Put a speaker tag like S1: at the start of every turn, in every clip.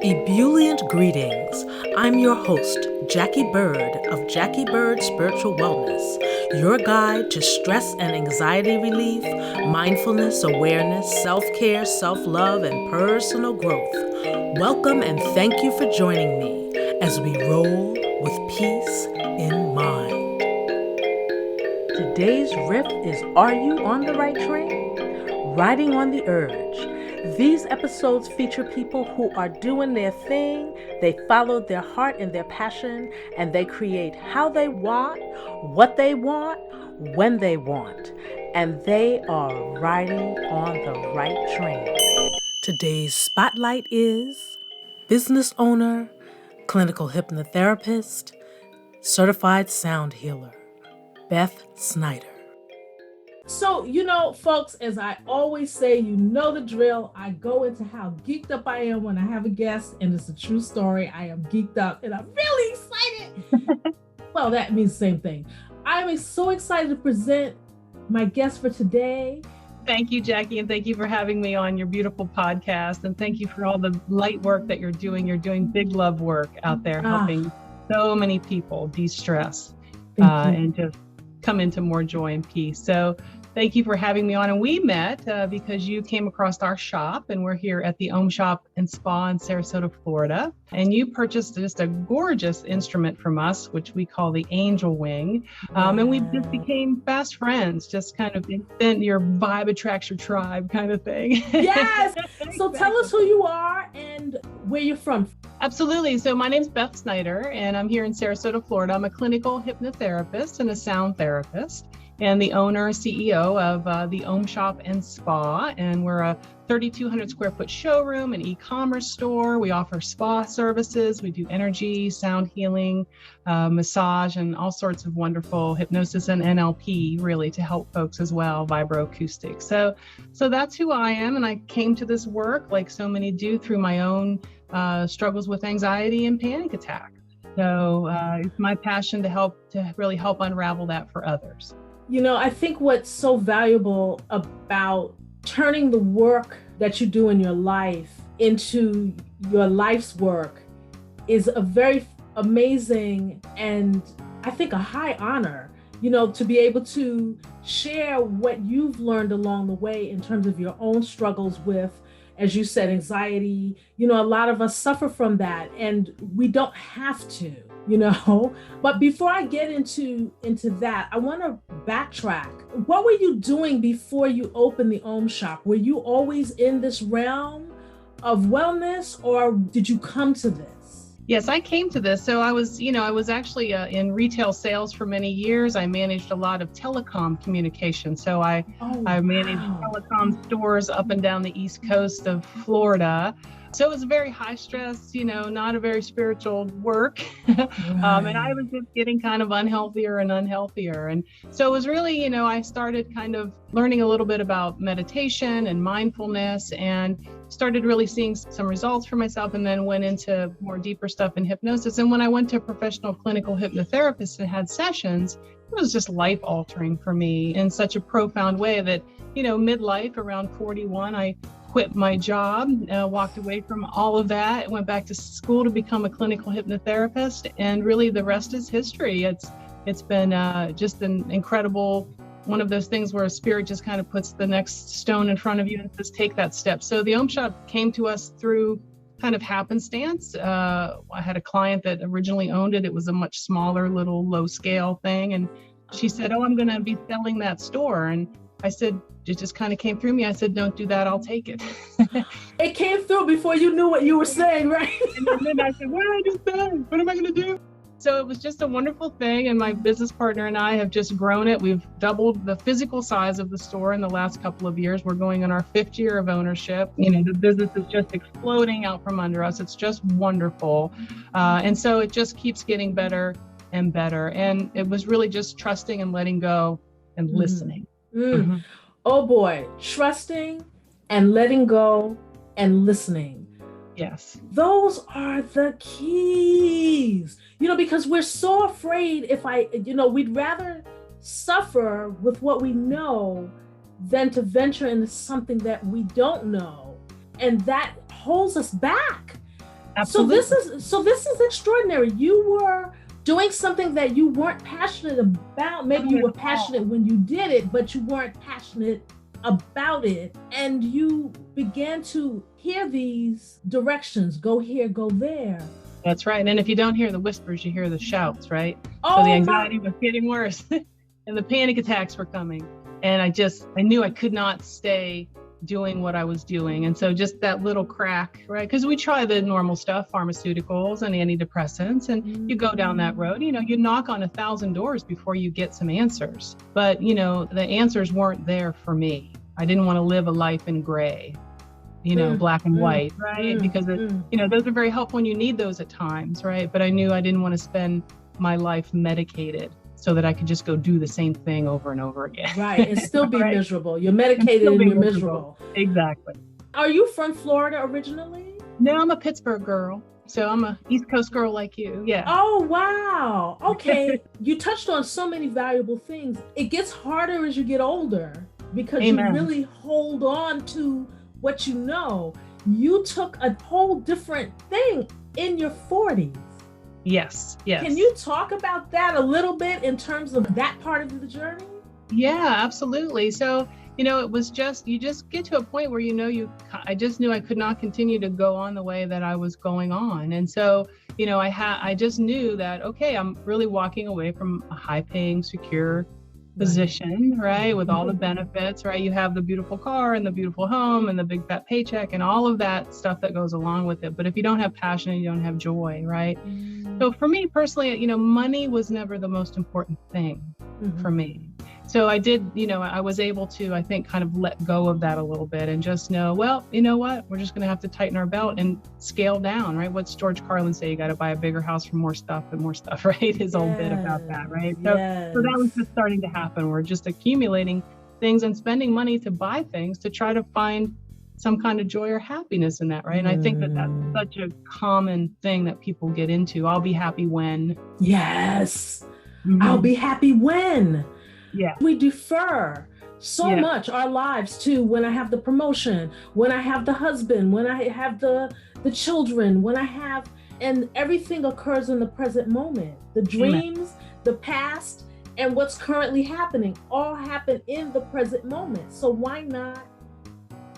S1: Ebullient greetings. I'm your host, Jacquie Bird of Jacquie Bird Spiritual Wellness, your guide to stress and anxiety relief, mindfulness, awareness, self-care, self-love, and personal growth. Welcome and thank you for joining me as we roll with peace in mind. Today's riff is Are You on the Right Train? Riding on the Urge. These episodes feature people who are doing their thing, they follow their heart and their passion, and they create how they want, what they want, when they want, and they are riding on the right train. Today's spotlight is business owner, clinical hypnotherapist, certified sound healer, Beth Snyder. So, folks, as I always say, you know the drill. I go into how geeked up I am when I have a guest, and it's a true story. I am geeked up and I'm really excited. Well, that means the same thing. I'm so excited to present my guest for today.
S2: Thank you, Jacquie, and thank you for having me on your beautiful podcast. And thank you for all the light work that you're doing. You're doing big love work out there, helping so many people de-stress and just come into more joy and peace. So thank you for having me on. And we met because you came across our shop, and we're here at the Om Shop and Spa in Sarasota, Florida. And you purchased just a gorgeous instrument from us, which we call the Angel Wing. And we just became fast friends, just kind of your vibe attracts your tribe kind of thing.
S1: Yes. So tell us who you are and where you're from.
S2: Absolutely. So my name's Beth Snyder, and I'm here in Sarasota, Florida. I'm a clinical hypnotherapist and a sound therapist, and the owner, CEO of the Om Shop and Spa. And we're a 3,200 square foot showroom and e-commerce store. We offer spa services. We do energy, sound healing, massage, and all sorts of wonderful hypnosis and NLP, really, to help folks as well, vibroacoustic. So that's who I am. And I came to this work, like so many do, through my own struggles with anxiety and panic attacks. So it's my passion to really help unravel that for others.
S1: I think what's so valuable about turning the work that you do in your life into your life's work is a very amazing and I think a high honor, to be able to share what you've learned along the way in terms of your own struggles with, as you said, anxiety. A lot of us suffer from that, and we don't have to. But before I get into that, I want to backtrack. What were you doing before you opened the Om Shop? Were you always in this realm of wellness, or did you come to this?
S2: Yes, I came to this. So I was actually in retail sales for many years. I managed a lot of telecom communication. So I managed telecom stores up and down the East Coast of Florida. So it was very high stress, not a very spiritual work. Right. And I was just getting kind of unhealthier and unhealthier. And so it was really, I started kind of learning a little bit about meditation and mindfulness, and started really seeing some results for myself, and then went into more deeper stuff in hypnosis. And when I went to a professional clinical hypnotherapist and had sessions, it was just life altering for me in such a profound way that, midlife around 41, I quit my job, walked away from all of that, went back to school to become a clinical hypnotherapist, and really the rest is history. It's been just an incredible, one of those things where a spirit just kind of puts the next stone in front of you and says, take that step. So the Om Shop came to us through kind of happenstance. I had a client that originally owned it. It was a much smaller, little low scale thing. And she said, I'm going to be selling that store. And I said, it just kind of came through me. I said, don't do that. I'll take it.
S1: It came through before you knew what you were saying, right?
S2: And then I said, what did I just say? What am I going to do? So it was just a wonderful thing. And my business partner and I have just grown it. We've doubled the physical size of the store in the last couple of years. We're going on our 5th year of ownership. The business is just exploding out from under us. It's just wonderful. And so it just keeps getting better and better. And it was really just trusting and letting go and listening.
S1: Mm-hmm. Oh boy, trusting and letting go and listening.
S2: Yes.
S1: Those are the keys, because we're so afraid we'd rather suffer with what we know than to venture into something that we don't know. And that holds us back.
S2: Absolutely.
S1: So this is extraordinary. You were doing something that you weren't passionate about. Maybe you were passionate when you did it, but you weren't passionate about it. And you began to hear these directions, go here, go there.
S2: That's right. And if you don't hear the whispers, you hear the shouts, right?
S1: Oh,
S2: so the anxiety was getting worse and the panic attacks were coming. And I knew I could not stay doing what I was doing. And so just that little crack, right? Because we try the normal stuff, pharmaceuticals and antidepressants, and you go down that road, you knock on 1,000 doors before you get some answers. But, the answers weren't there for me. I didn't want to live a life in gray, black and white, right? Because, those are very helpful when you need those at times, right? But I knew I didn't want to spend my life medicated so that I could just go do the same thing over and over again.
S1: Right, and still be right? Miserable. You're medicated and you're miserable.
S2: Exactly.
S1: Are you from Florida originally?
S2: No, I'm a Pittsburgh girl. So I'm a East Coast girl like you. Yeah.
S1: Oh, wow. Okay. You touched on so many valuable things. It gets harder as you get older because
S2: Amen.
S1: You really hold on to what you know. You took a whole different thing in your 40s.
S2: Yes.
S1: Can you talk about that a little bit in terms of that part of the journey?
S2: Yeah, absolutely. So, it was you just get to a point where, I just knew I could not continue to go on the way that I was going on. And so, I just knew that, okay, I'm really walking away from a high paying, secure position, right? With all the benefits, right? You have the beautiful car and the beautiful home and the big fat paycheck and all of that stuff that goes along with it. But if you don't have passion, you don't have joy, right? So for me personally, money was never the most important thing for me. So I did, I was able to, I think, kind of let go of that a little bit and just know, well, you know what, we're just going to have to tighten our belt and scale down, right? What's George Carlin say? You got to buy a bigger house for more stuff and more stuff, right? His old bit about that, right? So that was just starting to happen. We're just accumulating things and spending money to buy things to try to find some kind of joy or happiness in that, right? And I think that that's such a common thing that people get into. I'll be happy when.
S1: Yes. I'll be happy when.
S2: Yeah.
S1: We defer so much our lives to when I have the promotion, when I have the husband, when I have the children, and everything occurs in the present moment. The dreams, the past, and what's currently happening all happen in the present moment. So why not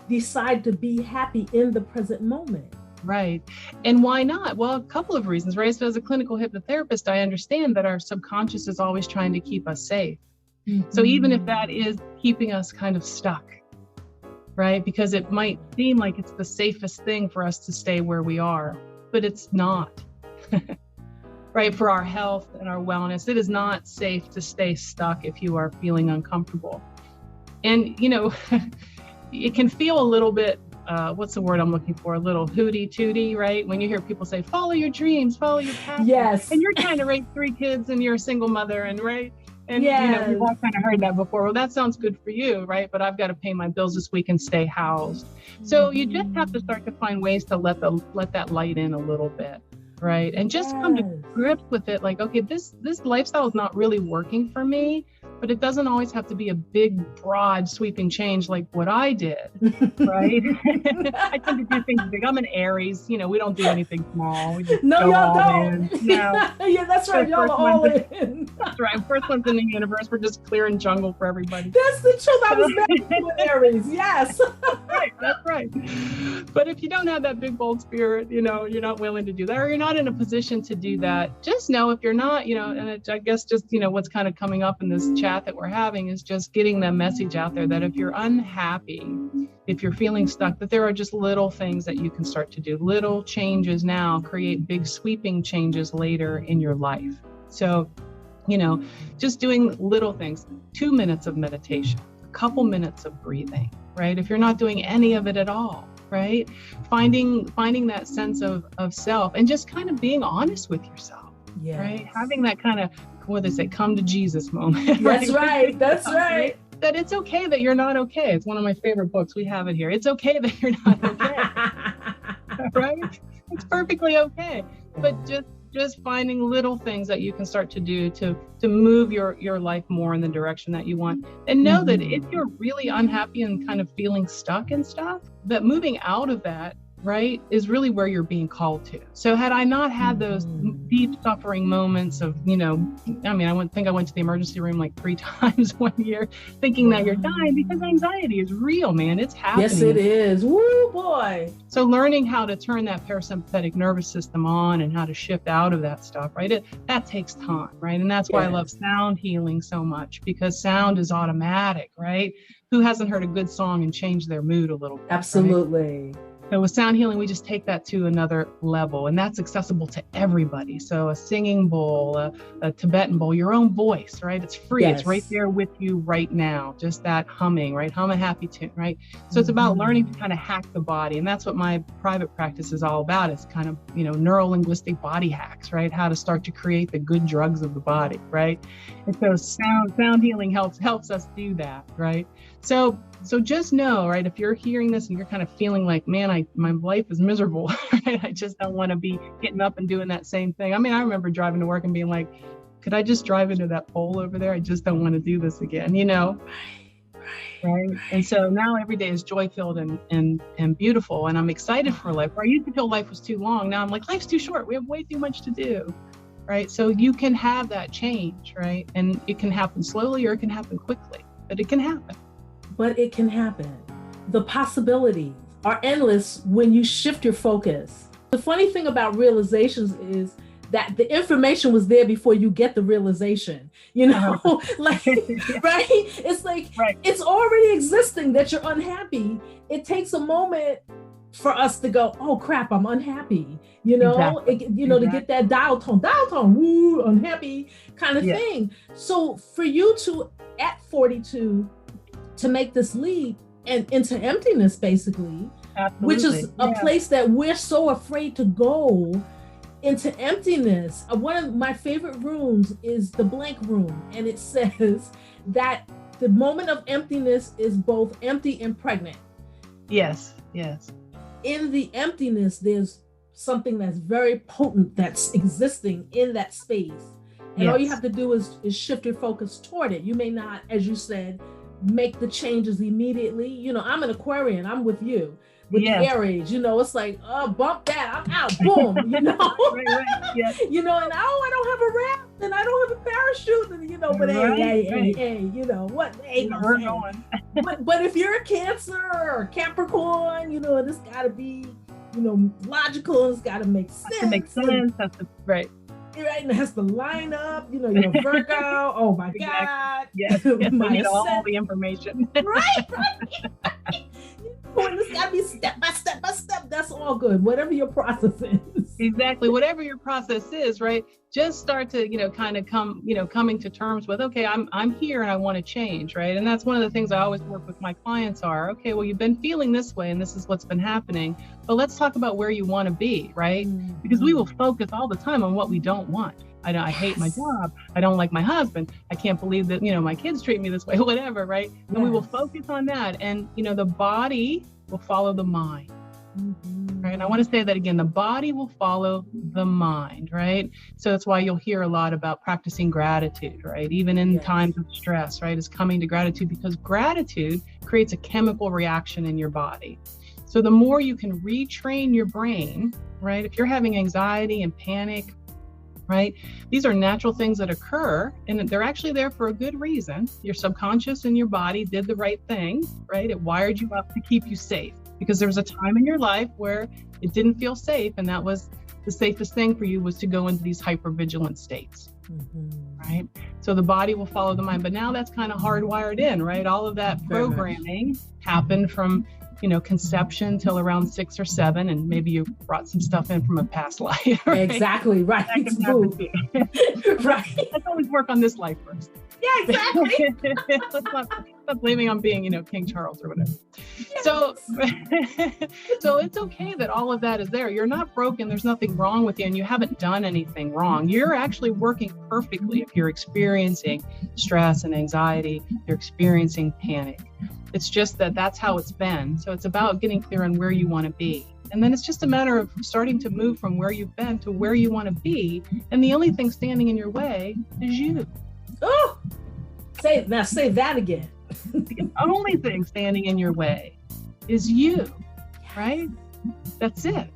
S1: decide to be happy in the present moment?
S2: Right. And why not? Well, a couple of reasons, right? So as a clinical hypnotherapist, I understand that our subconscious is always trying to keep us safe. So even if that is keeping us kind of stuck, right? Because it might seem like it's the safest thing for us to stay where we are, but it's not, right? For our health and our wellness, it is not safe to stay stuck if you are feeling uncomfortable. And, it can feel a little bit, what's the word I'm looking for? A little hooty tooty, right? When you hear people say, follow your dreams, follow your passion.
S1: Yes.
S2: And you're trying to raise 3 kids and you're a single mother and right. And we've all kind of heard that before. Well, that sounds good for you, right? But I've got to pay my bills this week and stay housed. So you just have to start to find ways to let that light in a little bit, right? And just come to grips with it. Like, okay, this lifestyle is not really working for me, but it doesn't always have to be a big, broad, sweeping change like what I did, right? I tend to do things big. I'm an Aries. We don't do anything small. We just
S1: no, y'all
S2: don't.
S1: Yeah, that's right. Y'all are all in.
S2: That's right. First one's in the universe. We're just clearing jungle for everybody.
S1: That's the truth. I was married with Aries. Yes.
S2: Right. That's right. But if you don't have that big, bold spirit, you're not willing to do that, or you're not in a position to do that, just know if you're not, and I guess just, what's kind of coming up in this chat that we're having is just getting the message out there that if you're unhappy, if you're feeling stuck, that there are just little things that you can start to do. Little changes now create big sweeping changes later in your life. So, just doing little things, 2 minutes of meditation, a couple minutes of breathing, right? If you're not doing any of it at all, right? Finding that sense of self and just kind of being honest with yourself, right? Having that kind of, what they say, come to Jesus moment.
S1: That's right. That's right.
S2: That it's okay that you're not okay. It's one of my favorite books. We have it here. It's okay that you're not okay. Right? It's perfectly okay. But just finding little things that you can start to do to move your life more in the direction that you want. And know that if you're really unhappy and kind of feeling stuck and stuff, that moving out of that right, is really where you're being called to. So had I not had those deep suffering moments of, I think I went to the emergency room like 3 times one year thinking that you're dying, because anxiety is real, man. It's happening.
S1: Yes, it is. Woo, boy.
S2: So learning how to turn that parasympathetic nervous system on and how to shift out of that stuff, right? That takes time, right? And that's why I love sound healing so much, because sound is automatic, right? Who hasn't heard a good song and changed their mood a little bit?
S1: Absolutely.
S2: Right? So with sound healing, we just take that to another level, and that's accessible to everybody. So a singing bowl, a Tibetan bowl, your own voice, right? It's free. Yes. It's right there with you right now. Just that humming, right? Hum a happy tune, right? So it's about learning to kind of hack the body. And that's what my private practice is all about. It's kind of, neuro-linguistic body hacks, right? How to start to create the good drugs of the body, right? And so sound healing helps us do that, right? So just know, right, if you're hearing this and you're kind of feeling like, man, my life is miserable, right? I just don't want to be getting up and doing that same thing. I mean, I remember driving to work and being like, could I just drive into that pole over there? I just don't want to do this again, Right. And so now every day is joy-filled and beautiful, and I'm excited for life. Where I used to feel life was too long. Now I'm like, life's too short. We have way too much to do. Right. So you can have that change, right? And it can happen slowly or it can happen quickly, but it can happen.
S1: But it can happen. The possibilities are endless when you shift your focus. The funny thing about realizations is that the information was there before you get the realization, like, right? It's like, It's already existing that you're unhappy. It takes a moment for us to go, oh crap, I'm unhappy, exactly. To get that dial tone, woo, unhappy kind of thing. So for you to, at 42, to make this leap and into emptiness, basically, absolutely. Which is a place that we're so afraid to go, into emptiness. One of my favorite rooms is the blank room, and it says that the moment of emptiness is both empty and pregnant.
S2: Yes.
S1: In the emptiness, there's something that's very potent that's existing in that space. And all you have to do is shift your focus toward it. You may not, as you said, make the changes immediately. I'm an Aquarian. I'm with you. With the Aries, it's like, oh, bump that, I'm out, boom,
S2: right, yeah.
S1: And I don't have a raft, and I don't have a parachute, and but hey, what? Hey,
S2: we're going.
S1: but if you're a Cancer or Capricorn, and it's got to be, logical, and it's got to make sense.
S2: Has to make sense.
S1: Right, and it has to line up. You're a Virgo. Oh my God!
S2: Yes, we need all the information.
S1: Right. And it's got to be step by step. That's all good. Whatever your process is.
S2: Exactly. Whatever your process is, right? Just start to, kind of coming to terms with, okay, I'm here and I want to change, right? And that's one of the things I always work with my clients are, okay, well, you've been feeling this way and this is what's been happening, but let's talk about where you want to be, right? Mm-hmm. Because we will focus all the time on what we don't want. I hate my job. I don't like my husband. I can't believe that, my kids treat me this way, whatever, right? And we will focus on that. And, the body will follow the mind. Mm-hmm. Right. And I want to say that again, the body will follow the mind, right? So that's why you'll hear a lot about practicing gratitude, right? Even in times of stress, right? Is coming to gratitude, because gratitude creates a chemical reaction in your body. So the more you can retrain your brain, right? If you're having anxiety and panic, right? These are natural things that occur, and they're actually there for a good reason. Your subconscious and your body did the right thing, right? It wired you up to keep you safe, because there was a time in your life where it didn't feel safe, and that was the safest thing for you, was to go into these hypervigilant states, right? So the body will follow the mind, but now that's kind of hardwired in, right? All of that programming happened from conception till around 6 or 7, and maybe you brought some stuff in from a past life. Right?
S1: Exactly, right.
S2: Right. Let's always work on this life first.
S1: Yeah, exactly.
S2: Let's not blaming on being, King Charles or whatever. Yes. So it's okay that all of that is there. You're not broken. There's nothing wrong with you, and you haven't done anything wrong. You're actually working perfectly if you're experiencing stress and anxiety, you're experiencing panic. It's just that that's how it's been. So it's about getting clear on where you want to be. And then it's just a matter of starting to move from where you've been to where you want to be. And the only thing standing in your way is you.
S1: Oh, say that again.
S2: The only thing standing in your way is you, right? That's it.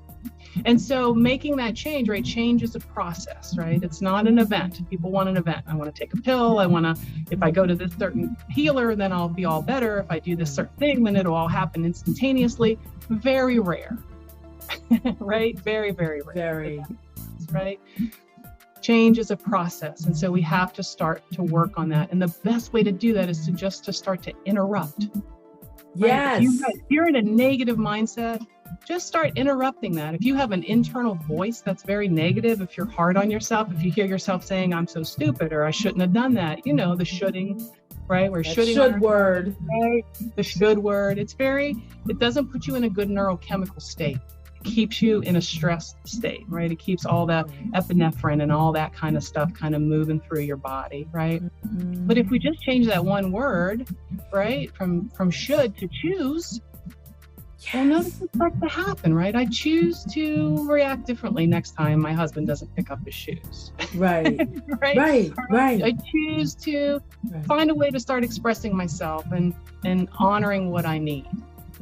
S2: And so making that change, right? Change is a process, right? It's not an event. People want an event. I want to take a pill. If I go to this certain healer, then I'll be all better. If I do this certain thing, then it'll all happen instantaneously. Very rare, right? Very, very rare.
S1: Very.
S2: Right? Change is a process. And so we have to start to work on that. And the best way to do that is to start to interrupt.
S1: Yes.
S2: Right? If you're in a negative mindset, just start interrupting that. If you have an internal voice that's very negative, if you're hard on yourself, if you hear yourself saying, I'm so stupid, or I shouldn't have done that, the shoulding, right? We're shoulding.
S1: Should word.
S2: Right? The should word. It doesn't put you in a good neurochemical state. It keeps you in a stressed state, right? It keeps all that epinephrine and all that kind of stuff kind of moving through your body, right? Mm-hmm. But if we just change that one word, right, from should to choose, well, notice what starts to happen, right? I choose to react differently next time my husband doesn't pick up his shoes.
S1: Right.
S2: Right. I choose to find a way to start expressing myself and honoring what I need.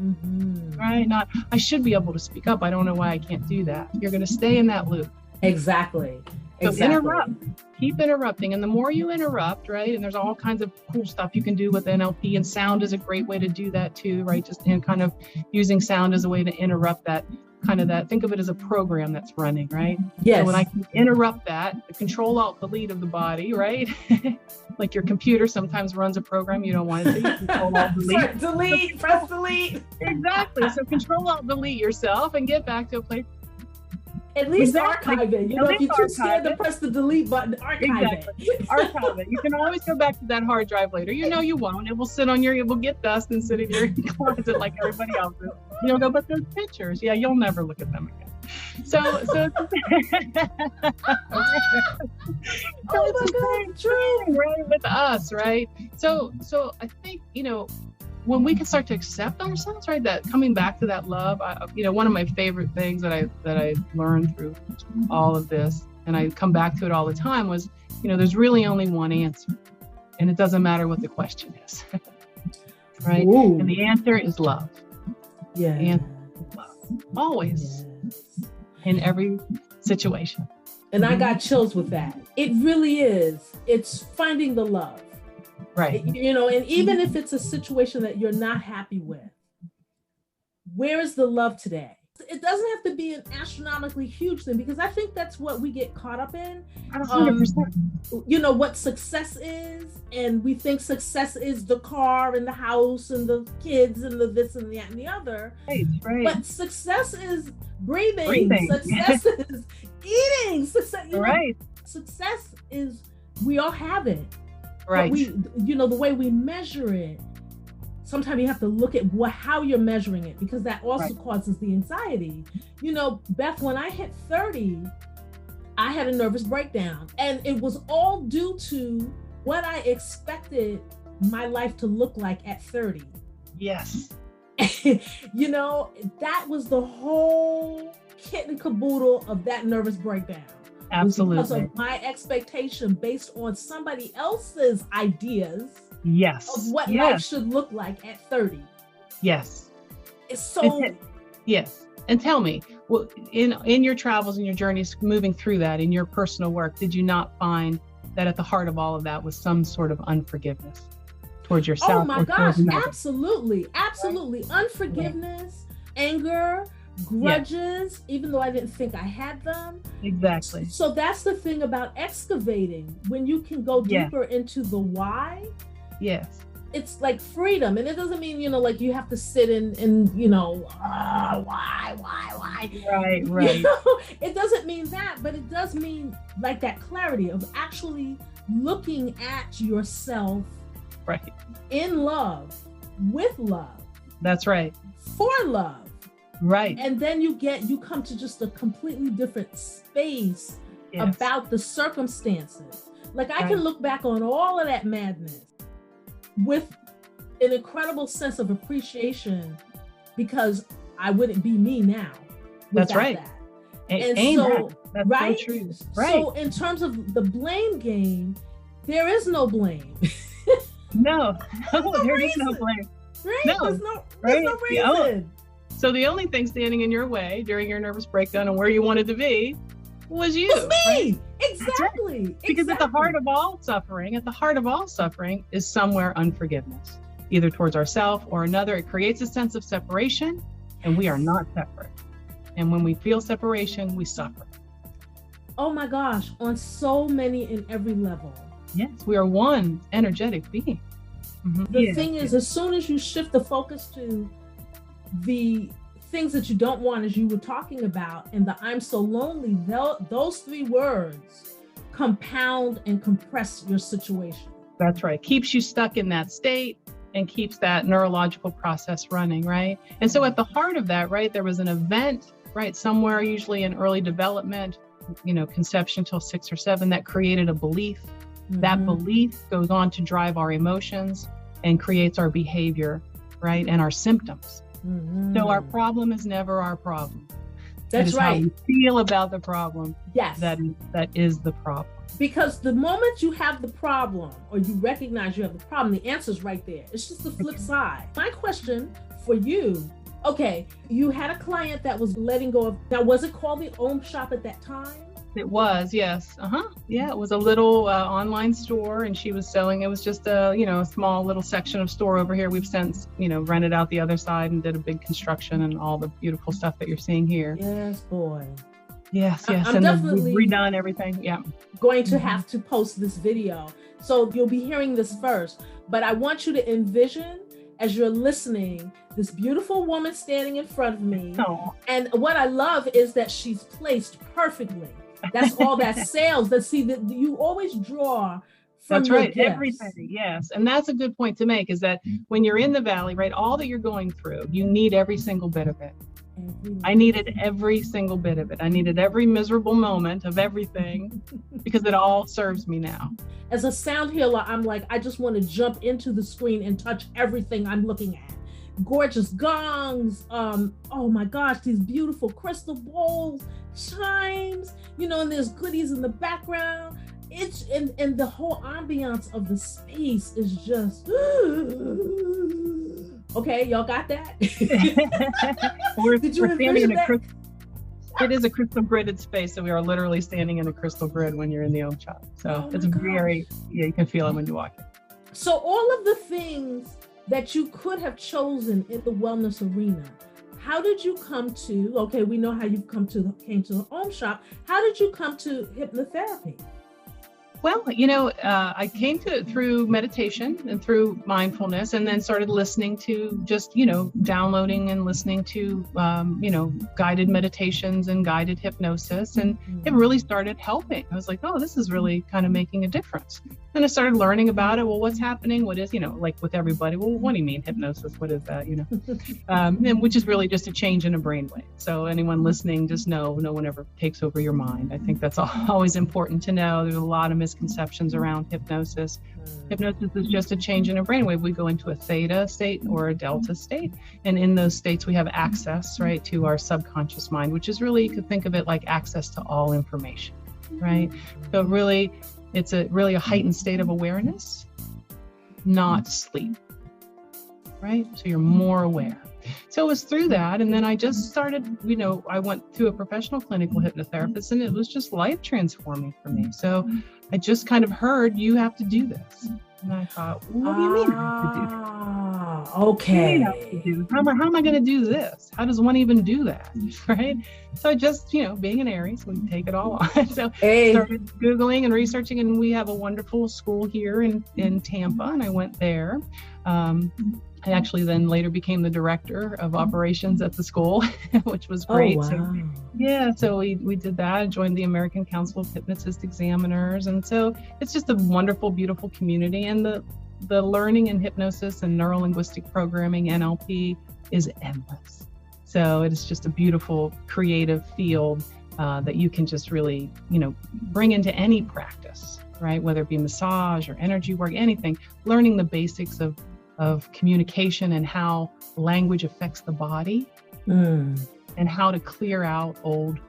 S2: Mm-hmm. Right? Not, I should be able to speak up. I don't know why I can't do that. You're going to stay in that loop.
S1: Exactly.
S2: So interrupt. Keep interrupting. And the more you interrupt, right? And there's all kinds of cool stuff you can do with NLP, and sound is a great way to do that too, right? Just in kind of using sound as a way to interrupt that kind of that. Think of it as a program that's running, right?
S1: Yes.
S2: So when I can interrupt that, the Control Alt Delete of the body, right? Like your computer sometimes runs a program you don't want it to. Control Alt Delete.
S1: Delete. Press delete.
S2: Exactly. So Control Alt Delete yourself and get back to a place.
S1: At least archive it. If you're too scared to press the delete button, archive it.
S2: Archive it. You can always go back to that hard drive later. You won't. It will get dust and sit in your closet like everybody else's. You'll go, but those pictures, you'll never look at them again. So it's true, right, with us, right? So I think, when we can start to accept ourselves, right, that coming back to that love, one of my favorite things that I learned through all of this, and I come back to it all the time, was, there's really only one answer, and it doesn't matter what the question is, right? Ooh. And the answer is love.
S1: Yeah.
S2: And love. Always. Yes. In every situation.
S1: And I got chills with that. It really is. It's finding the love.
S2: Right.
S1: And even if it's a situation that you're not happy with, where is the love today? It doesn't have to be an astronomically huge thing, because I think that's what we get caught up in.
S2: 100%.
S1: What success is, and we think success is the car and the house and the kids and the this and that and the other.
S2: Right.
S1: But success is breathing. Success is eating. Success is, we all have it.
S2: Right.
S1: But the way we measure it, sometimes you have to look at how you're measuring it, because that also causes the anxiety. Beth, when I hit 30, I had a nervous breakdown, and it was all due to what I expected my life to look like at 30.
S2: Yes.
S1: That was the whole kit and caboodle of that nervous breakdown.
S2: Absolutely.
S1: Because of my expectation based on somebody else's ideas of what life should look like at 30.
S2: Yes.
S1: It's so...
S2: Yes. And tell me, well, in your travels and your journeys moving through that, in your personal work, did you not find that at the heart of all of that was some sort of unforgiveness towards yourself?
S1: Oh my gosh, absolutely. Absolutely. Right. Unforgiveness, anger, grudges, even though I didn't think I had them.
S2: Exactly.
S1: So that's the thing about excavating, when you can go deeper into the why.
S2: Yes.
S1: It's like freedom. And it doesn't mean, like you have to sit and why?
S2: Right.
S1: It doesn't mean that, but it does mean like that clarity of actually looking at yourself in love, with love.
S2: That's right.
S1: For love.
S2: Right.
S1: And then you come to just a completely different space about the circumstances. Like I can look back on all of that madness with an incredible sense of appreciation, because I wouldn't be me now.
S2: That's right.
S1: That.
S2: And so, that's so true. Right.
S1: So in terms of the blame game, there is no blame.
S2: No, there is no blame.
S1: Right? There's no reason.
S2: So the only thing standing in your way during your nervous breakdown and where you wanted to be was you.
S1: It was me.
S2: Right?
S1: Exactly.
S2: Because at the heart of all suffering is somewhere unforgiveness, either towards ourselves or another. It creates a sense of separation, and we are not separate. And when we feel separation, we suffer.
S1: Oh my gosh, on so many and every level.
S2: Yes, we are one energetic being.
S1: The thing is, as soon as you shift the focus to the things that you don't want, as you were talking about, and the I'm so lonely, those 3 words compound and compress your situation.
S2: That's right. Keeps you stuck in that state and keeps that neurological process running, right? And so at the heart of that, right, there was an event, right, somewhere usually in early development, conception till 6 or 7, that created a belief. That belief goes on to drive our emotions and creates our behavior, right, and our symptoms. So our problem is never our problem.
S1: That's right.
S2: How we feel about the problem.
S1: Yes.
S2: That is the problem.
S1: Because the moment you have the problem, or you recognize you have the problem, the answer's right there. It's just the flip side. My question for you, okay, you had a client that was letting go of, now was it called the Om Shop at that time?
S2: It was, yes. Yeah, it was a little online store, and she was selling. It was just a small little section of store over here. We've since rented out the other side and did a big construction and all the beautiful stuff that you're seeing here.
S1: Yes, boy.
S2: Yes.
S1: I'm
S2: and
S1: definitely
S2: we've redone everything. Yeah.
S1: Going to have to post this video, so you'll be hearing this first. But I want you to envision, as you're listening, this beautiful woman standing in front of me.
S2: Oh.
S1: And what I love is that she's placed perfectly. That's all that sales. That you always draw from.
S2: That's right.
S1: Gifts.
S2: Everything. Yes. And that's a good point to make, is that when you're in the valley, right, all that you're going through, you need every single bit of it. I needed every single bit of it. I needed every miserable moment of everything because it all serves me now.
S1: As a sound healer, I'm like, I just want to jump into the screen and touch everything I'm looking at. Gorgeous gongs. Oh my gosh, these beautiful crystal bowls, chimes, and there's goodies in the background. It's and the whole ambiance of the space is just okay. Y'all got that?
S2: We're standing in it is a crystal gridded space, so we are literally standing in a crystal grid when you're in the Om Shop. So it's you can feel it when you walk in.
S1: So all of the things that you could have chosen in the wellness arena, how did you come to, okay, we know how you came to the Om Shop. How did you come to hypnotherapy?
S2: Well, I came to it through meditation and through mindfulness, and then started listening to just, downloading and listening to, guided meditations and guided hypnosis. And it really started helping. I was like, oh, this is really kind of making a difference. And I started learning about it. Well, what's happening? What is, like with everybody, well, what do you mean hypnosis? What is that? And which is really just a change in a brainwave. So anyone listening, just know no one ever takes over your mind. I think that's always important to know. There's a lot of misconceptions around hypnosis. Hypnosis is just a change in a brainwave. We go into a theta state or a delta state. And in those states, we have access, right, to our subconscious mind, which is really, you could think of it like access to all information, right? So really, it's really a heightened state of awareness, not sleep, right? So you're more aware. So it was through that. And then I just started, I went to a professional clinical hypnotherapist, and it was just life transforming for me. So I just kind of heard, you have to do this. And I thought, what do you mean I have to do this?
S1: Okay.
S2: How am I going to do this? How does one even do that? Right? So I just, being an Aries, we take it all on. So I started Googling and researching, and we have a wonderful school here in Tampa, and I went there. I actually then later became the director of operations at the school, which was great.
S1: Oh, wow.
S2: So we did that. I joined the American Council of Hypnotist Examiners. And so it's just a wonderful, beautiful community. And the learning in hypnosis and neuro-linguistic programming, NLP, is endless. So it is just a beautiful, creative field that you can just really, bring into any practice, right? Whether it be massage or energy work, anything, learning the basics of communication and how language affects the body and how to clear out old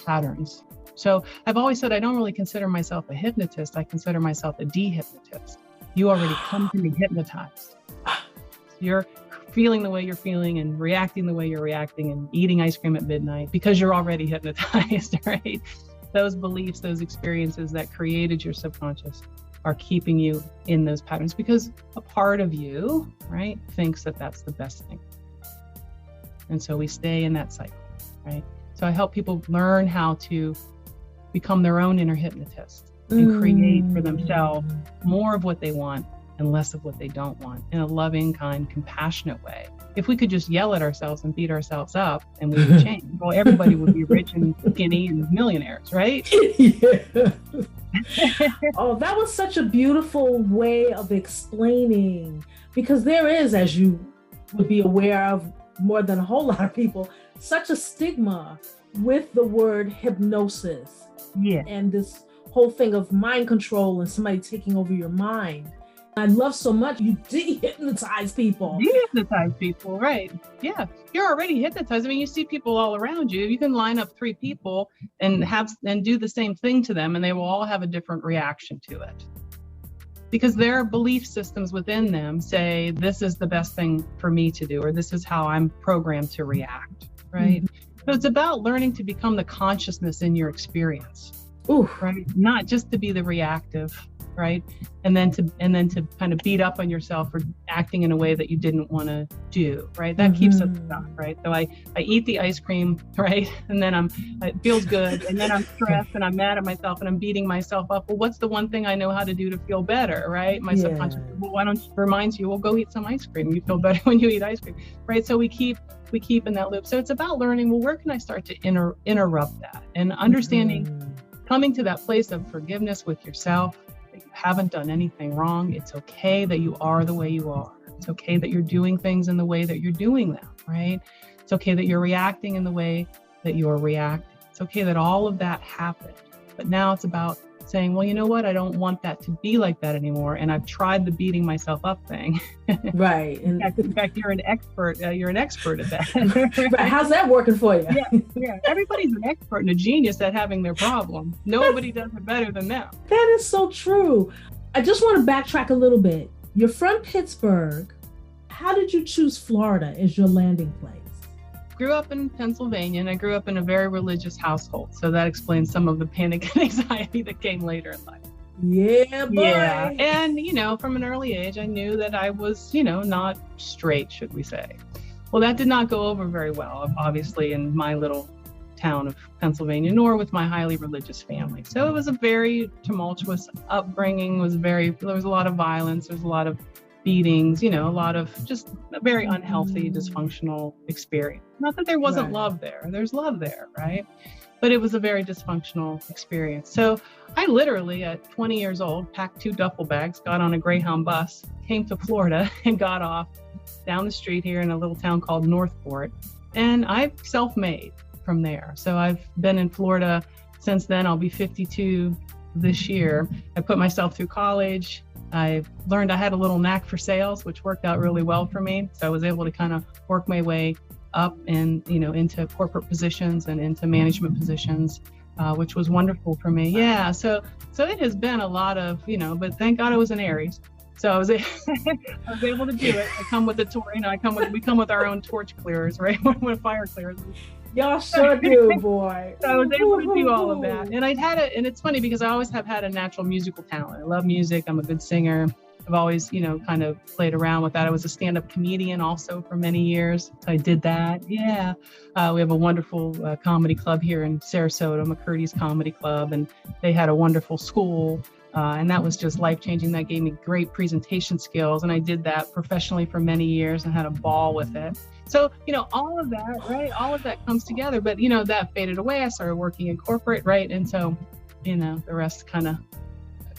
S2: patterns. So I've always said I don't really consider myself a hypnotist. I consider myself a de-hypnotist. You already come to be hypnotized. You're feeling the way you're feeling and reacting the way you're reacting and eating ice cream at midnight because you're already hypnotized, right? Those beliefs, those experiences that created your subconscious are keeping you in those patterns because a part of you, right, thinks that that's the best thing. And so we stay in that cycle, right? So I help people learn how to become their own inner hypnotist and create for themselves more of what they want and less of what they don't want in a loving, kind, compassionate way. If we could just yell at ourselves and beat ourselves up and we would change, well, everybody would be rich and skinny and millionaires, right?
S1: Yeah. Oh, that was such a beautiful way of explaining, because there is, as you would be aware of more than a whole lot of people, such a stigma with the word hypnosis.
S2: Yeah.
S1: And this whole thing of mind control and somebody taking over your mind. I love so much you de-hypnotize people.
S2: De-hypnotize people, right. Yeah, you're already hypnotized. I mean, you see people all around you. You can line up 3 people and do the same thing to them and they will all have a different reaction to it. Because their belief systems within them say, this is the best thing for me to do, or this is how I'm programmed to react, right? So it's about learning to become the consciousness in your experience, right? Not just to be the reactive, right? And then to kind of beat up on yourself for acting in a way that you didn't want to do, right? That keeps us stuck, right? So I eat the ice cream, right? And then it feels good. And then I'm stressed and I'm mad at myself and I'm beating myself up. Well, what's the one thing I know how to do to feel better, right? My subconscious, well, why don't reminds you, well, go eat some ice cream. You feel better when you eat ice cream, right? So we keep in that loop. So it's about learning, well, where can I start to interrupt that and understanding, coming to that place of forgiveness with yourself. You haven't done anything wrong. It's okay that you are the way you are. It's okay that you're doing things in the way that you're doing them, right? It's okay that you're reacting in the way that you're reacting. It's okay that all of that happened. But now it's about saying, well, you know what? I don't want that to be like that anymore. And I've tried the beating myself up thing.
S1: Right.
S2: In fact, you're an expert. You're an expert at that.
S1: Right. How's that working for you?
S2: Yeah. Everybody's an expert and a genius at having their problem. Nobody does it better than them.
S1: That is so true. I just want to backtrack a little bit. You're from Pittsburgh. How did you choose Florida as your landing place?
S2: Grew up in Pennsylvania, and I grew up in a very religious household. So that explains some of the panic and anxiety that came later in life.
S1: Yeah, boy.
S2: Yeah. And, from an early age, I knew that I was, not straight, should we say. Well, that did not go over very well, obviously, in my little town of Pennsylvania, nor with my highly religious family. So it was a very tumultuous upbringing. There was a lot of violence. There was a lot of beatings, a lot of just a very unhealthy, dysfunctional experience. Not that there wasn't love there. There's love there, right? But it was a very dysfunctional experience. So I literally, at 20 years old, packed 2 duffel bags, got on a Greyhound bus, came to Florida, and got off down the street here in a little town called Northport. And I've self-made from there. So I've been in Florida since then. I'll be 52 this year. I put myself through college. I learned I had a little knack for sales, which worked out really well for me. So I was able to kind of work my way up and, into corporate positions and into management positions, which was wonderful for me. Yeah. So it has been a lot of, but thank God I was an Aries. So I was able to do it. I come with the torch, we come with our own torch clearers, right? With fire clearers.
S1: Y'all sure do, boy.
S2: So I was able to do all of that. And and it's funny because I always have had a natural musical talent. I love music. I'm a good singer. I've always, kind of played around with that. I was a stand-up comedian also for many years. So I did that. Yeah. We have a wonderful comedy club here in Sarasota, McCurdy's Comedy Club. And they had a wonderful school. And that was just life-changing. That gave me great presentation skills. And I did that professionally for many years and had a ball with it. So, all of that, right? All of that comes together. But, that faded away. I started working in corporate, right? And so, the rest kind of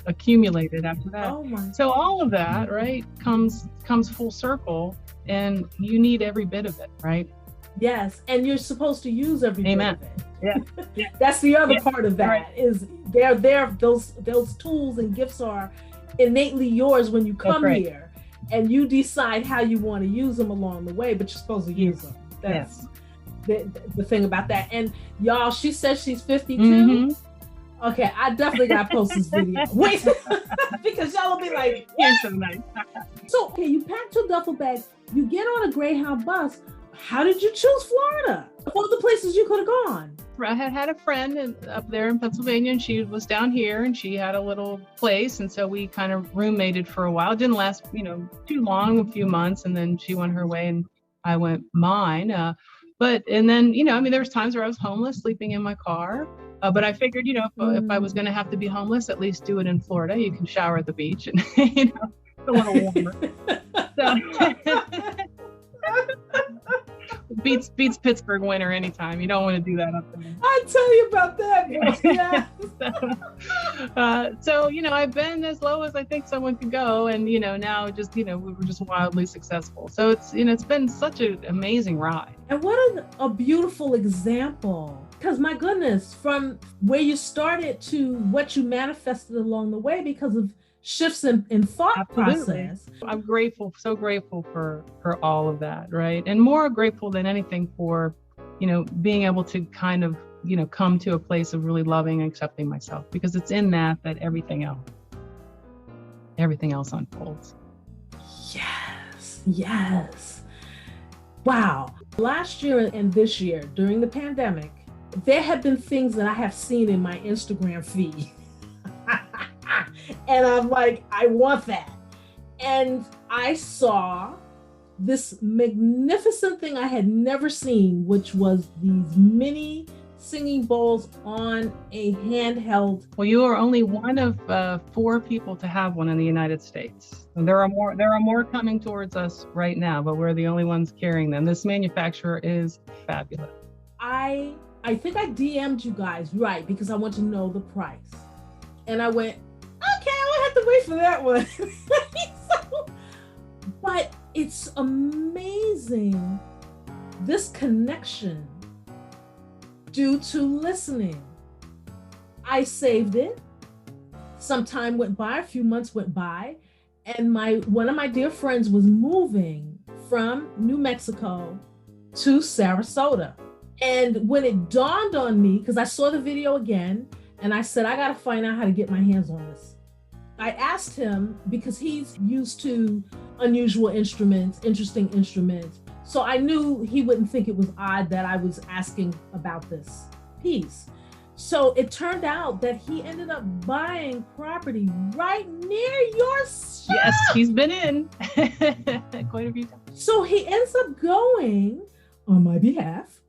S2: accumulated after that.
S1: Oh my
S2: so all of that, right, comes full circle, and you need every bit of it, right?
S1: Yes. And you're supposed to use every
S2: Amen.
S1: bit of it.
S2: Yeah.
S1: That's the other part of that,
S2: right.
S1: Is those tools and gifts are innately yours when you come here. And you decide how you want to use them along the way, but you're supposed to use them. That's the thing about that. And y'all, she says she's 52. Mm-hmm. Okay, I definitely got to post this video. Wait, because y'all will be like,
S2: you're so nice.
S1: So, okay, you packed 2 duffel bags. You get on a Greyhound bus. How did you choose Florida? Of all the places you could have gone.
S2: I had a friend up there in Pennsylvania, and she was down here, and she had a little place, and so we kind of roommated for a while. It didn't last, too long, a few months, and then she went her way, and I went mine. And then, there was times where I was homeless, sleeping in my car. But I figured, if I was going to have to be homeless, at least do it in Florida. You can shower at the beach, and it's a little warmer. Beats Pittsburgh winter anytime. You don't want to do that up there.
S1: I tell you about that. Yeah.
S2: So I've been as low as I think someone could go, and now just we were just wildly successful. So it's been such an amazing ride.
S1: And what a beautiful example. Because my goodness, from where you started to what you manifested along the way because of shifts in thought
S2: Absolutely.
S1: Process.
S2: I'm grateful, so grateful for all of that, right? And more grateful than anything for, being able to kind of, come to a place of really loving and accepting myself, because it's in that everything else unfolds.
S1: Yes. Wow. Last year and this year, during the pandemic, there have been things that I have seen in my Instagram feed. And I'm like, I want that. And I saw this magnificent thing I had never seen, which was these mini singing bowls on a handheld.
S2: Well, you are only one of 4 people to have one in the United States. And there are more coming towards us right now, but we're the only ones carrying them. This manufacturer is fabulous.
S1: I think I DM'd you guys, right, because I want to know the price. And I went, okay, I'll have to wait for that one. But it's amazing, this connection due to listening. I saved it. Some time went by, a few months went by, and one of my dear friends was moving from New Mexico to Sarasota. And when it dawned on me, because I saw the video again, and I said, I got to find out how to get my hands on this. I asked him, because he's used to unusual instruments, interesting instruments. So I knew he wouldn't think it was odd that I was asking about this piece. So it turned out that he ended up buying property right near your shop.
S2: Yes, he's been in quite a few times.
S1: So he ends up going on my behalf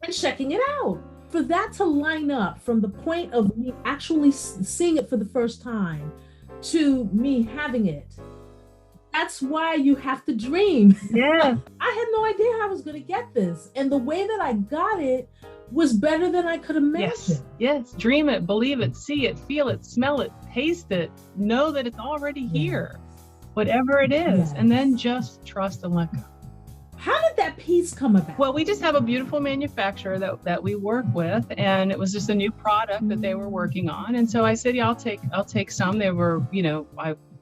S1: and checking it out. For that to line up from the point of me actually seeing it for the first time to me having it, that's why you have to dream.
S2: Yeah.
S1: I had no idea how I was going to get this. And the way that I got it was better than I could imagine.
S2: Yes. Dream it, believe it, see it, feel it, smell it, taste it, know that it's already here, whatever it is. Yes. And then just trust and let go.
S1: How did that piece come about?
S2: Well, we just have a beautiful manufacturer that we work with, and it was just a new product that they were working on. And so I said, yeah, I'll take some. They were,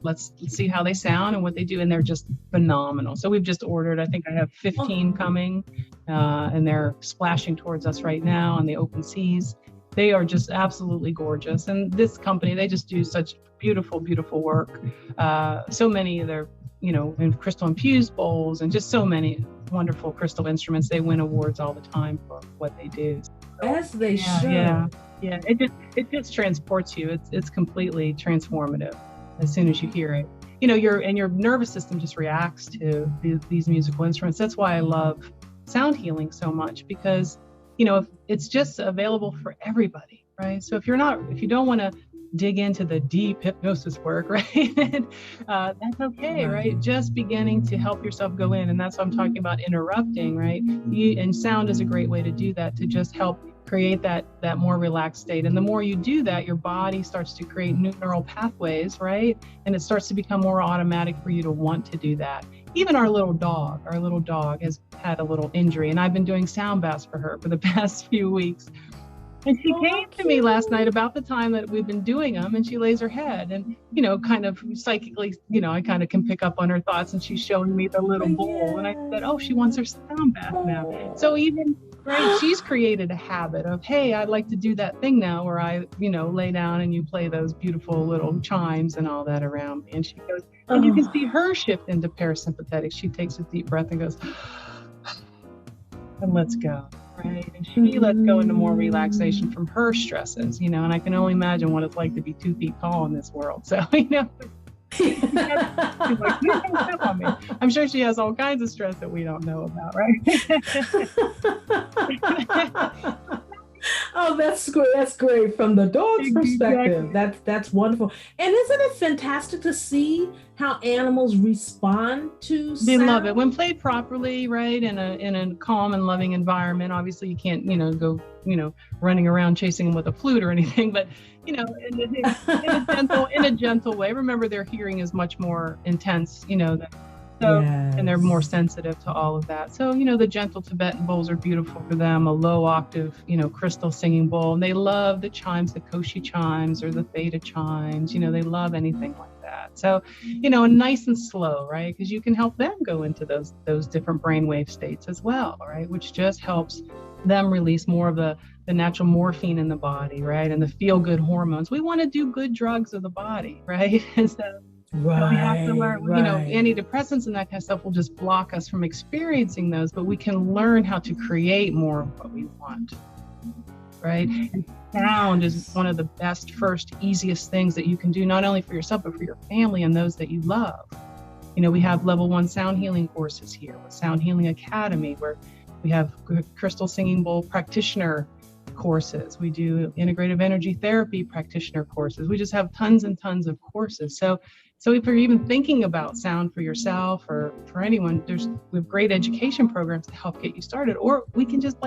S2: let's see how they sound and what they do. And they're just phenomenal. So we've just ordered, I think I have 15 coming, and they're splashing towards us right now on the open seas. They are just absolutely gorgeous. And this company, they just do such beautiful, beautiful work. So many of their, in crystal infused bowls and just so many wonderful crystal instruments. They win awards all the time for what they do.
S1: As they should.
S2: Yeah. It just transports you. It's completely transformative as soon as you hear it. Your nervous system just reacts to these musical instruments. That's why I love sound healing so much, because if it's just available for everybody, right? So if you don't want to dig into the deep hypnosis work, right? That's okay, right? Just beginning to help yourself go in. And that's what I'm talking about, interrupting, right? And sound is a great way to do that, to just help create that more relaxed state. And the more you do that, your body starts to create new neural pathways, right? And it starts to become more automatic for you to want to do that. Even our little dog has had a little injury, and I've been doing sound baths for her for the past few weeks. And she came to me last night about the time that we've been doing them, and she lays her head and, kind of psychically, I kind of can pick up on her thoughts, and she's showing me the little bowl. And I said, oh, she wants her sound bath now. So even Right. She's created a habit of, hey, I'd like to do that thing now where I, lay down and you play those beautiful little chimes and all that around me. And she goes, and you can see her shift into parasympathetic. She takes a deep breath and goes, and let's go. Right. And she lets go into more relaxation from her stresses, and I can only imagine what it's like to be 2 feet tall in this world. So, she's like, "You don't step on me." I'm sure she has all kinds of stress that we don't know about, right?
S1: Oh, that's great. That's great. From the dog's perspective, that's wonderful. And isn't it fantastic to see how animals respond to sound?
S2: They love it when played properly, right? In a calm and loving environment. Obviously, you can't, go, running around chasing them with a flute or anything, but in a gentle way. Remember, their hearing is much more intense, and they're more sensitive to all of that. So, the gentle Tibetan bowls are beautiful for them, a low octave, crystal singing bowl. And they love the chimes, the Koshi chimes or the theta chimes, they love anything like that. So, and nice and slow, right? Because you can help them go into those different brainwave states as well, right? Which just helps them release more of the natural morphine in the body, right? And the feel-good hormones. We want to do good drugs of the body, right? And so,
S1: right,
S2: we have to learn, antidepressants and that kind of stuff will just block us from experiencing those, but we can learn how to create more of what we want, right? And sound is one of the best, first, easiest things that you can do, not only for yourself, but for your family and those that you love. We have level 1 sound healing courses here with Sound Healing Academy, where we have crystal singing bowl practitioner courses. We do integrative energy therapy practitioner courses. We just have tons and tons of courses. So if you're even thinking about sound for yourself or for anyone, we have great education programs to help get you started, or we can just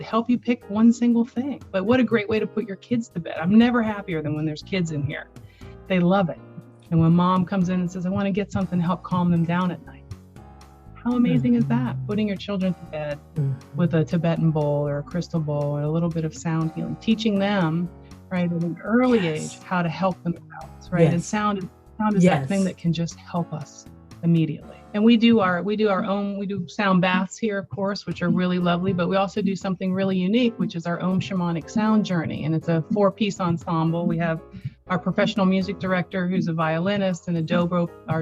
S2: help you pick one single thing. But what a great way to put your kids to bed. I'm never happier than when there's kids in here. They love it. And when mom comes in and says, I want to get something to help calm them down at night. How amazing is that? Putting your children to bed with a Tibetan bowl or a crystal bowl and a little bit of sound healing, teaching them, right, at an early age how to help themselves, right? And sound is that thing that can just help us immediately. And we do sound baths here, of course, which are really lovely, but we also do something really unique, which is our Om Shamanic Sound Journey. And it's a 4-piece ensemble. We have our professional music director, who's a violinist, and our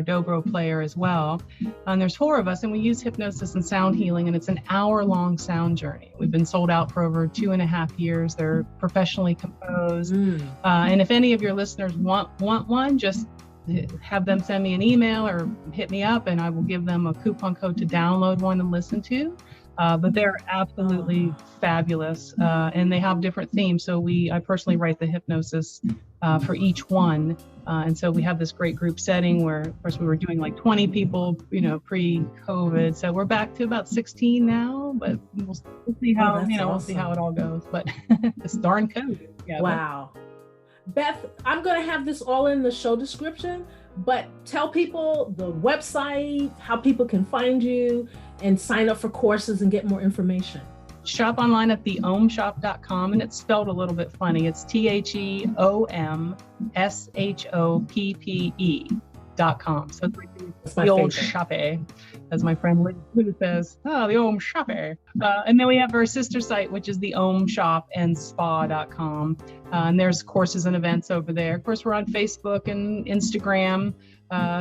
S2: dobro player as well. And there's 4 of us, and we use hypnosis and sound healing, and it's an hour-long sound journey. We've been sold out for over 2.5 years. They're professionally composed. And if any of your listeners want one, just have them send me an email or hit me up, and I will give them a coupon code to download one and listen to. But they're absolutely fabulous, and they have different themes. So I personally write the hypnosis for each one. And so we have this great group setting where, of course, we were doing like 20 people, pre-COVID. So we're back to about 16 now, but we'll see how, awesome. We'll see how it all goes. But it's darn COVID. Yeah,
S1: wow. Beth, I'm going to have this all in the show description, but tell people the website, how people can find you and sign up for courses and get more information.
S2: Shop online at theomshop.com, and it's spelled a little bit funny. It's TheOmshoppe.com. So it's the old shoppe, as my friend Liz says. Oh, the Om Shoppe. And then we have our sister site, which is the Om Shop and Spa.com. And there's courses and events over there. Of course, we're on Facebook and Instagram.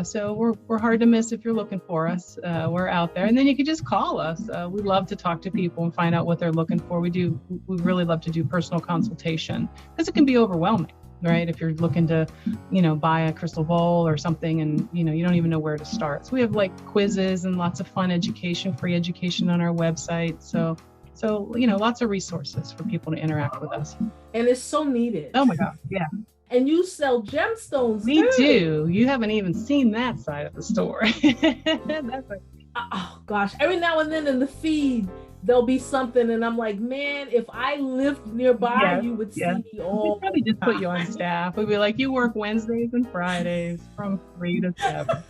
S2: So we're hard to miss if you're looking for us. We're out there. And then you can just call us. We love to talk to people and find out what they're looking for. We really love to do personal consultation because it can be overwhelming, right? If you're looking to, buy a crystal bowl or something and, you don't even know where to start. So we have like quizzes and lots of fun education, free education on our website. So lots of resources for people to interact with us.
S1: And it's so needed.
S2: Oh my God. Yeah.
S1: And you sell gemstones.
S2: We do. You haven't even seen that side of the store.
S1: Oh gosh. Every now and then in the feed, there'll be something and I'm like, man, if I lived nearby, you would see me all.
S2: We'd probably just put you on staff. We'd be like, you work Wednesdays and Fridays from 3 to 7.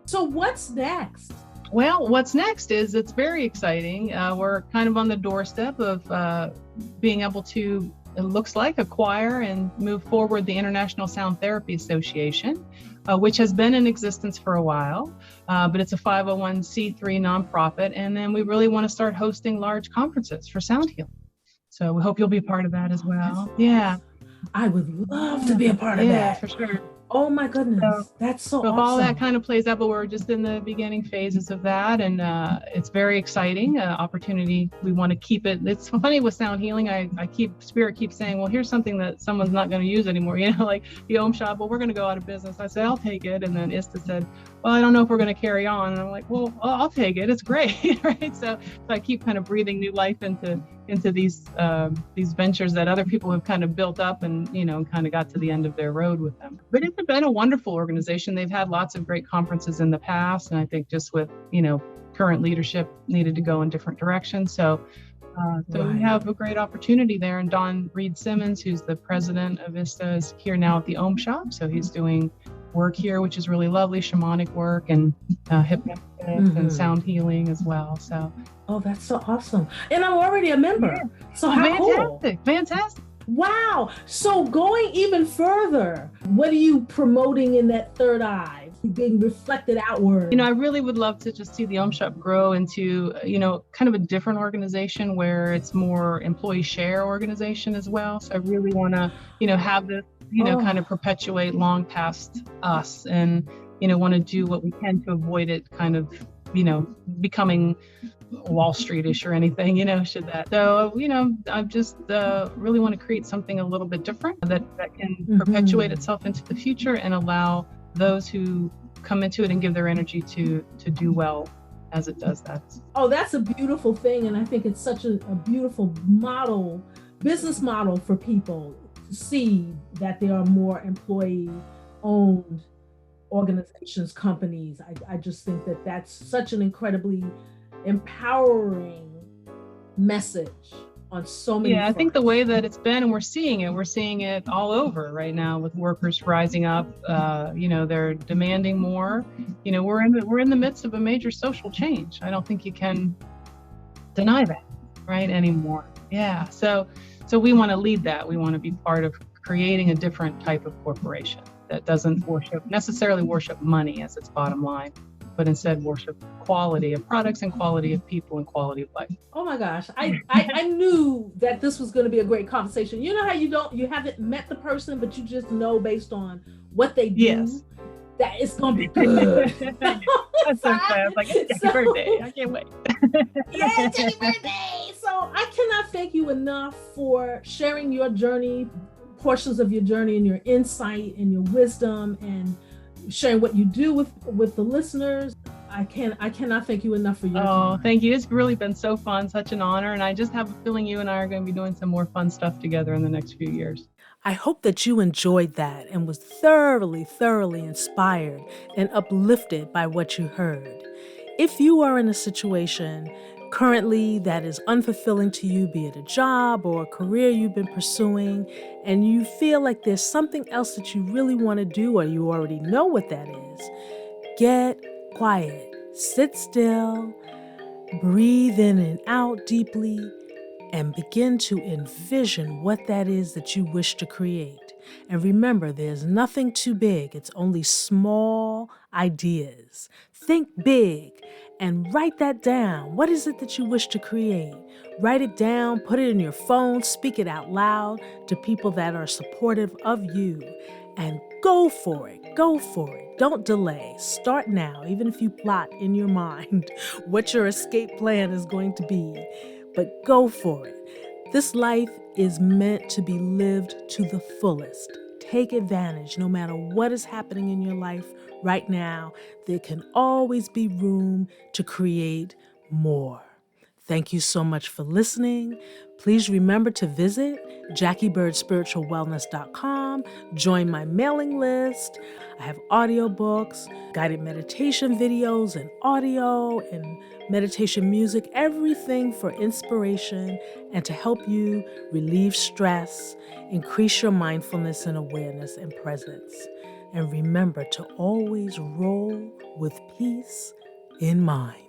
S1: So what's next?
S2: Well, what's next is it's very exciting. We're kind of on the doorstep of being able to it looks like, acquire and move forward the International Sound Therapy Association, which has been in existence for a while, but it's a 501c3 nonprofit. And then we really want to start hosting large conferences for sound healing. So we hope you'll be a part of that as well. Yeah.
S1: I would love to be a part of that.
S2: Yeah, for sure.
S1: Oh my goodness, that's so awesome.
S2: All that kind of plays out, but we're just in the beginning phases of that, and it's very exciting opportunity. We want to keep it. It's funny with sound healing. Spirit keeps saying, well, here's something that someone's not going to use anymore. Like the Om Shop. Well, we're going to go out of business. I said, I'll take it, and then Ista said, well, I don't know if we're going to carry on. And I'm like, well, I'll take it. It's great, right? So I keep kind of breathing new life into these ventures that other people have kind of built up and kind of got to the end of their road with them. But it's been a wonderful organization. They've had lots of great conferences in the past, and I think just with current leadership needed to go in different directions. So we have a great opportunity there. And Don Reed Simmons, who's the president of ISTA, is here now at the Om Shop. So he's doing work here, which is really lovely, shamanic work and hypnosis and sound healing as well. So
S1: that's so awesome. And I'm already a member. Yeah. So how
S2: fantastic. Cool. Fantastic.
S1: Wow. So going even further, what are you promoting in that third eye, being reflected outward?
S2: I really would love to just see the Om Shop grow into, kind of a different organization where it's more employee share organization as well. So I really want to, have this, kind of perpetuate long past us and, want to do what we can to avoid it kind of, becoming Wall Street-ish or anything, should that. So, I just really want to create something a little bit different that can perpetuate itself into the future and allow those who come into it and give their energy to do well as it does that.
S1: Oh, that's a beautiful thing. And I think it's such a beautiful business model for people to see that there are more employee-owned organizations, companies. I just think that that's such an incredibly empowering message on so many fronts.
S2: I think the way that it's been, and we're seeing it all over right now with workers rising up. They're demanding more. We're in the midst of a major social change. I don't think you can deny that, right, anymore. Yeah. So we want to lead that. We want to be part of creating a different type of corporation that doesn't necessarily worship money as its bottom line, but instead worship quality of products and quality of people and quality of life.
S1: Oh my gosh. I knew that this was going to be a great conversation. You know how you haven't met the person, but you just know based on what they do, that it's going to be good.
S2: That's so fast. Like, it's Jackie's birthday. I can't wait.
S1: Yeah, Jackie's birthday. So I cannot thank you enough for sharing your journey, portions of your journey and your insight and your wisdom and sharing what you do with the listeners. I cannot thank you enough for your time.
S2: Thank you. It's really been so fun, such an honor. And I just have a feeling you and I are going to be doing some more fun stuff together in the next few years.
S1: I hope that you enjoyed that and was thoroughly inspired and uplifted by what you heard. If you are in a situation currently that is unfulfilling to you, be it a job or a career you've been pursuing, and you feel like there's something else that you really want to do or you already know what that is, get quiet, sit still, breathe in and out deeply, and begin to envision what that is that you wish to create. And remember, there's nothing too big. It's only small ideas. Think big and write that down. What is it that you wish to create? Write it down, put it in your phone, speak it out loud to people that are supportive of you, and go for it. Go for it. Don't delay. Start now, even if you plot in your mind what your escape plan is going to be. But go for it. This life is meant to be lived to the fullest. Take advantage. No matter what is happening in your life right now, there can always be room to create more. Thank you so much for listening. Please remember to visit JackieBirdSpiritualWellness.com. Join my mailing list. I have audiobooks, guided meditation videos, and audio and meditation music, everything for inspiration and to help you relieve stress, increase your mindfulness and awareness and presence. And remember to always roll with peace in mind.